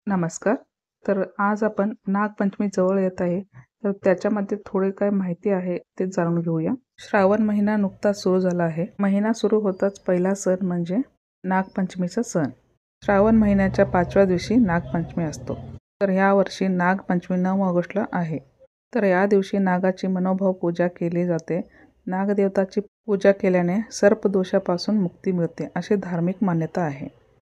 नमस्कार. तर आज आपण नागपंचमी जवळ येत आहे. तर त्याच्यामध्ये थोडी काय माहिती आहे ते जाणून घेऊया. श्रावण महिना नुकताच सुरू झाला आहे. महिना सुरू होताच पहिला सण म्हणजे नागपंचमीचा सण. श्रावण महिन्याच्या 5व्या दिवशी नागपंचमी असतो. तर यावर्षी नागपंचमी 9 ऑगस्टला आहे. तर या दिवशी नागाची मनोभाव पूजा केली जाते. नागदेवताची पूजा केल्याने सर्पदोषापासून मुक्ती मिळते अशी धार्मिक मान्यता आहे.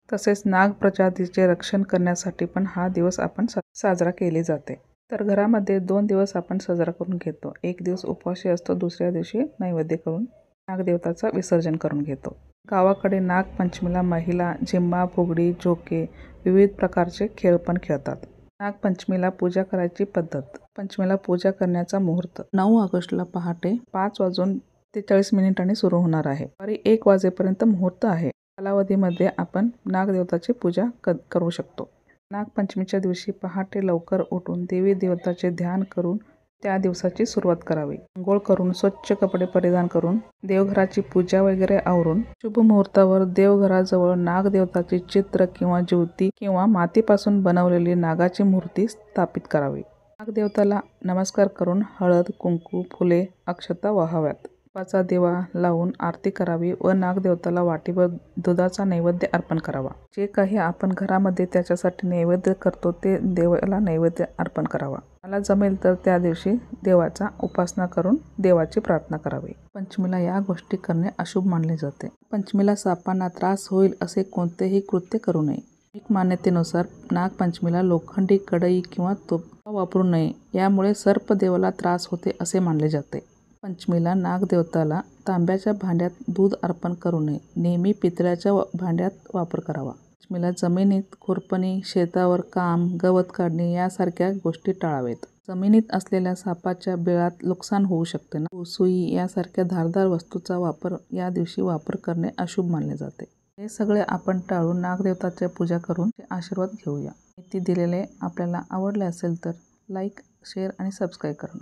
तसेच नाग प्रजातीचे रक्षण करण्यासाठी पण हा दिवस आपण साजरा केले जाते. तर घरामध्ये 2 दिवस आपण साजरा करून घेतो. एक दिवस उपवासी असतो, दुसऱ्या दिवशी नैवेद्य करून नागदेवताचा विसर्जन करून घेतो. गावाकडे नागपंचमीला महिला झिम्मा, फुगडी, झोके, विविध प्रकारचे खेळ पण खेळतात. नागपंचमीला पूजा करायची पद्धत. पंचमीला पूजा करण्याचा मुहूर्त 9 ऑगस्टला पहाटे 5:43 सुरू होणार आहे. दुपारी 1 वाजेपर्यंत मुहूर्त आहे. कालावधीमध्ये आपण नागदेवताची पूजा करू शकतो. नागपंचमीच्या दिवशी पहाटे लवकर उठून देवी देवताचे ध्यान करून त्या दिवसाची सुरुवात करावी. अंघोळ करून स्वच्छ कपडे परिधान करून देवघराची पूजा वगैरे आवरून शुभ मुहूर्तावर देवघराजवळ नागदेवताची चित्र किंवा ज्योती किंवा मातीपासून बनवलेली नागाची मूर्ती स्थापित करावी. नागदेवताला नमस्कार करून हळद, कुंकू, फुले, अक्षता वाहाव्यात. तुपाचा दिवा लावून आरती करावी व नागदेवताला वाटीभर दुधाचा नैवेद्य अर्पण करावा. जे काही आपण घरामध्ये त्याच्यासाठी नैवेद्य करतो ते देवाला नैवेद्य अर्पण करावा. मला जमेल तर त्या दिवशी देवाचा उपासना करून देवाची प्रार्थना करावी. पंचमीला या गोष्टी करणे अशुभ मानले जाते. पंचमीला सापांना त्रास होईल असे कोणतेही कृत्य करू नये. धार्मिक मान्यतेनुसार नागपंचमीला लोखंडी कढई किंवा तूप वापरू नये. यामुळे सर्पदेवाला त्रास होते असे मानले जाते. पंचमीला नागदेवताला तांब्याच्या भांड्यात दूध अर्पण करू नये. नेहमी पितळ्याच्या भांड्यात वापर करावा. पंचमीला जमिनीत खुरपणी, शेतावर काम, गवत काढणे यासारख्या गोष्टी टाळावेत. जमिनीत असलेल्या सापाच्या बिळात नुकसान होऊ शकते. सुई यासारख्या धारदार वस्तूचा या दिवशी वापर करणे अशुभ मानले जाते. हे सगळे आपण टाळून नागदेवताची पूजा करून आशीर्वाद घेऊया. माहिती दिलेले आपल्याला आवडले असेल तर लाईक, शेअर आणि सबस्क्राईब करा.